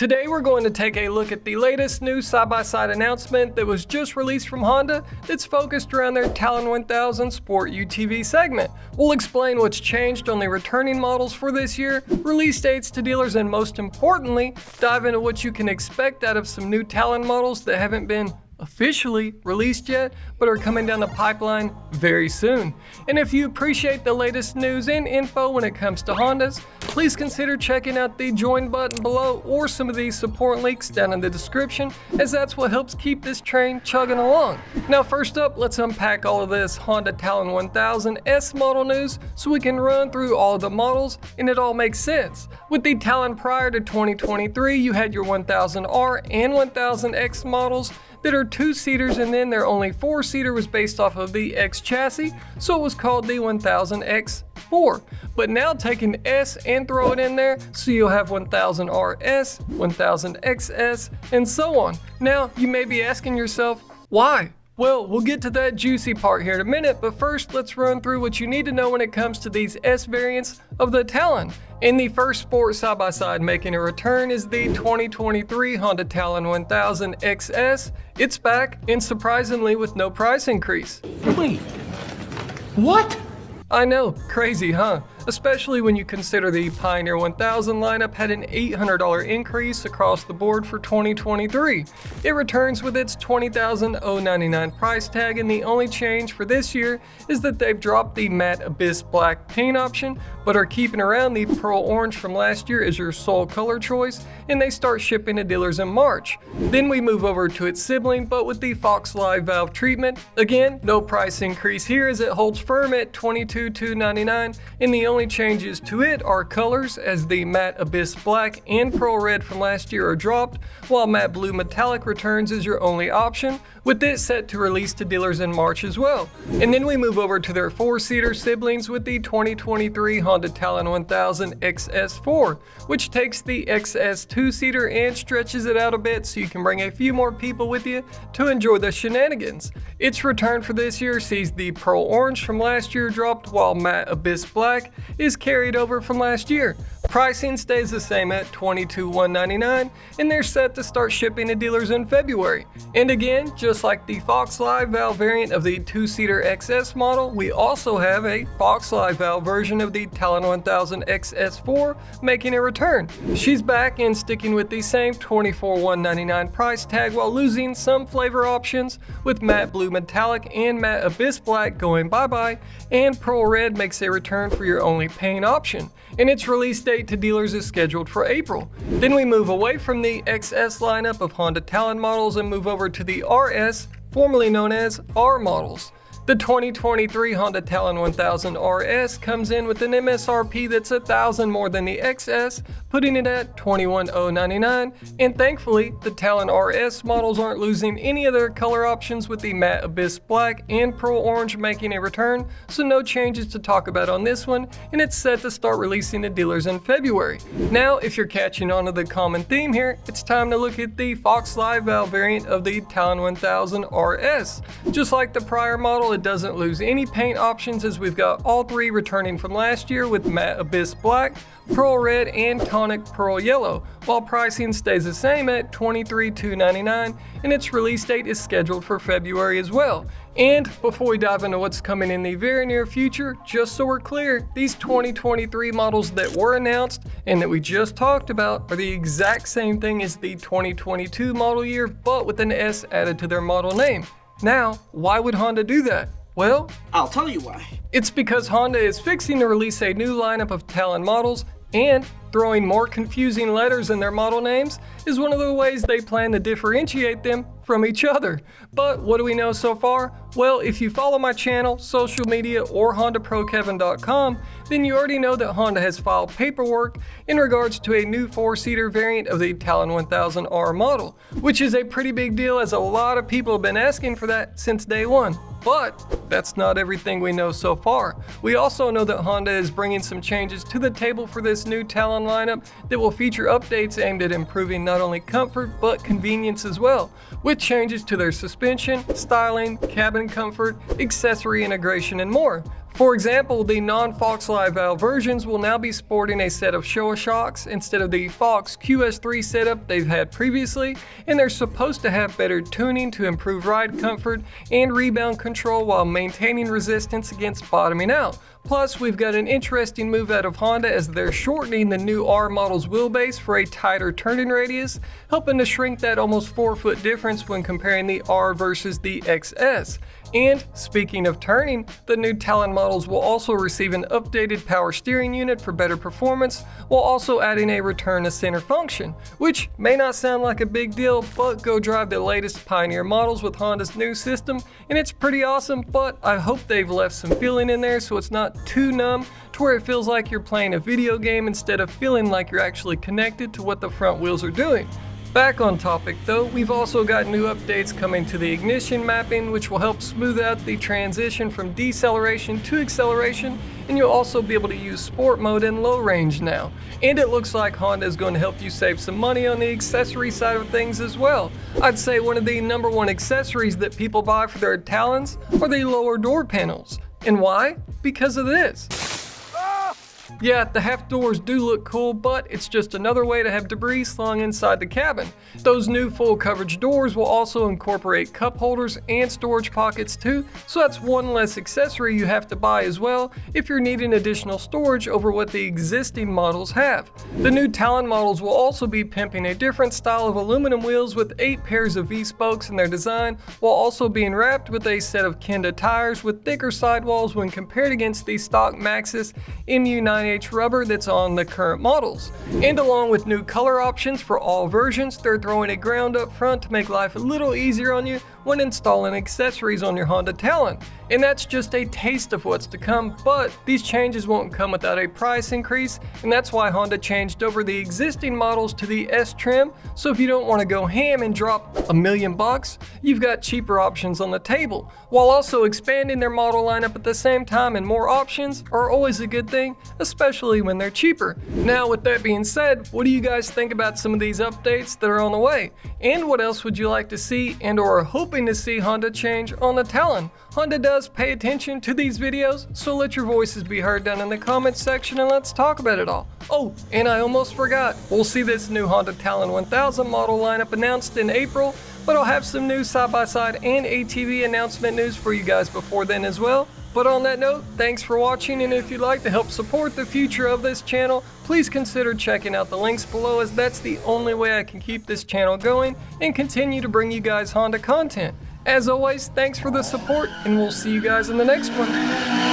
Today we're going to take a look at the latest new side-by-side announcement that was just released from Honda that's focused around their Talon 1000 Sport UTV segment. We'll explain what's changed on the returning models for this year, release dates to dealers, and most importantly, dive into what you can expect out of some new Talon models that haven't been officially released yet, but are coming down the pipeline very soon. And if you appreciate the latest news and info when it comes to Hondas, please consider checking out the join button below or some of these support links down in the description, as that's what helps keep this train chugging along. Now first up, let's unpack all of this Honda Talon 1000 S model news so we can run through all of the models and it all makes sense. With the Talon prior to 2023, you had your 1000R and 1000X models that are two-seaters, and then their only four-seater was based off of the X chassis, so it was called the 1000X4. But now take an S and throw it in there, so you'll have 1000RS, 1000XS, and so on. Now, you may be asking yourself, why? Well, we'll get to that juicy part here in a minute, but first let's run through what you need to know when it comes to these S variants of the Talon. And the first sport side-by-side making a return is the 2023 Honda Talon 1000 XS. It's back, and surprisingly with no price increase. Wait, what? I know, crazy, huh? Especially when you consider the Pioneer 1000 lineup had an $800 increase across the board for 2023. It returns with its $20,099 price tag, and the only change for this year is that they've dropped the matte abyss black paint option, but are keeping around the pearl orange from last year as your sole color choice, and they start shipping to dealers in March. Then we move over to its sibling, but with the Fox Live valve treatment. Again, no price increase here as it holds firm at $22,299, and the only changes to it are colors, as the matte abyss black and pearl red from last year are dropped, while matte blue metallic returns as your only option, with it set to release to dealers in March as well. And then we move over to their four-seater siblings with the 2023 Honda Talon 1000 XS4, which takes the XS two-seater and stretches it out a bit so you can bring a few more people with you to enjoy the shenanigans. Its return for this year sees the pearl orange from last year dropped, while matte abyss black is carried over from last year. Pricing stays the same at $22,199, and they're set to start shipping to dealers in February. And again, just like the Fox Live valve variant of the two-seater XS model, we also have a Fox Live valve version of the Talon 1000 XS4 making a return. She's back and sticking with the same $24,199 price tag while losing some flavor options, with matte blue metallic and matte abyss black going bye-bye, and pearl red makes a return for your only paint option. And its release date to dealers is scheduled for April. Then we move away from the XS lineup of Honda Talon models and move over to the RS, formerly known as R models. The 2023 Honda Talon 1000 RS comes in with an MSRP that's $1,000 more than the XS, putting it at $21,099, and thankfully the Talon RS models aren't losing any of their color options, with the matte abyss black and pearl orange making a return, so no changes to talk about on this one, and it's set to start releasing to dealers in February. Now, if you're catching on to the common theme here, it's time to look at the Fox Live valve variant of the Talon 1000 RS. Just like the prior model, it doesn't lose any paint options, as we've got all three returning from last year with matte abyss black, pearl red, and tonic pearl yellow, while pricing stays the same at $23,299, and its release date is scheduled for February as well. And before we dive into what's coming in the very near future, just so we're clear, these 2023 models that were announced and that we just talked about are the exact same thing as the 2022 model year, but with an S added to their model name. Now, why would Honda do that? Well, I'll tell you why. It's because Honda is fixing to release a new lineup of Talon models, and throwing more confusing letters in their model names is one of the ways they plan to differentiate them from each other. But what do we know so far? Well, if you follow my channel, social media, or HondaProKevin.com, then you already know that Honda has filed paperwork in regards to a new four-seater variant of the Talon 1000R model, which is a pretty big deal, as a lot of people have been asking for that since day one. But that's not everything we know so far. We also know that Honda is bringing some changes to the table for this new Talon lineup that will feature updates aimed at improving not only comfort but convenience as well, with changes to their suspension, styling, cabin comfort, accessory integration, and more. For example, the non-Fox Live valve versions will now be sporting a set of Showa shocks instead of the Fox QS3 setup they've had previously, and they're supposed to have better tuning to improve ride comfort and rebound control while maintaining resistance against bottoming out. Plus, we've got an interesting move out of Honda as they're shortening the new R model's wheelbase for a tighter turning radius, helping to shrink that almost 4-foot difference when comparing the R versus the XS. And speaking of turning, the new Talon models will also receive an updated power steering unit for better performance, while also adding a return to center function, which may not sound like a big deal, but go drive the latest Pioneer models with Honda's new system, and it's pretty awesome, but I hope they've left some feeling in there so it's not too numb to where it feels like you're playing a video game instead of feeling like you're actually connected to what the front wheels are doing. Back on topic though, we've also got new updates coming to the ignition mapping, which will help smooth out the transition from deceleration to acceleration, and you'll also be able to use sport mode in low range now. And it looks like Honda is going to help you save some money on the accessory side of things as well. I'd say one of the #1 accessories that people buy for their Talons are the lower door panels. And why? Because of this. Yeah, the half doors do look cool, but it's just another way to have debris slung inside the cabin. Those new full coverage doors will also incorporate cup holders and storage pockets too, so that's one less accessory you have to buy as well if you're needing additional storage over what the existing models have. The new Talon models will also be pimping a different style of aluminum wheels with 8 pairs of V-spokes in their design, while also being wrapped with a set of Kenda tires with thicker sidewalls when compared against the stock Maxxis MU9H rubber that's on the current models. And along with new color options for all versions, they're throwing a ground up front to make life a little easier on you when installing accessories on your Honda Talon. And that's just a taste of what's to come, but these changes won't come without a price increase, and that's why Honda changed over the existing models to the S trim, so if you don't want to go ham and drop $1 million, you've got cheaper options on the table, while also expanding their model lineup at the same time, and more options are always a good thing, especially when they're cheaper. Now with that being said, what do you guys think about some of these updates that are on the way? And what else would you like to see and or are hoping to see Honda change on the Talon? Honda does pay attention to these videos, so let your voices be heard down in the comments section and let's talk about it all. Oh, and I almost forgot, we'll see this new Honda Talon 1000 model lineup announced in April, but I'll have some new side-by-side and ATV announcement news for you guys before then as well. But on that note, thanks for watching, and if you'd like to help support the future of this channel, please consider checking out the links below, as that's the only way I can keep this channel going and continue to bring you guys Honda content. As always, thanks for the support, and we'll see you guys in the next one.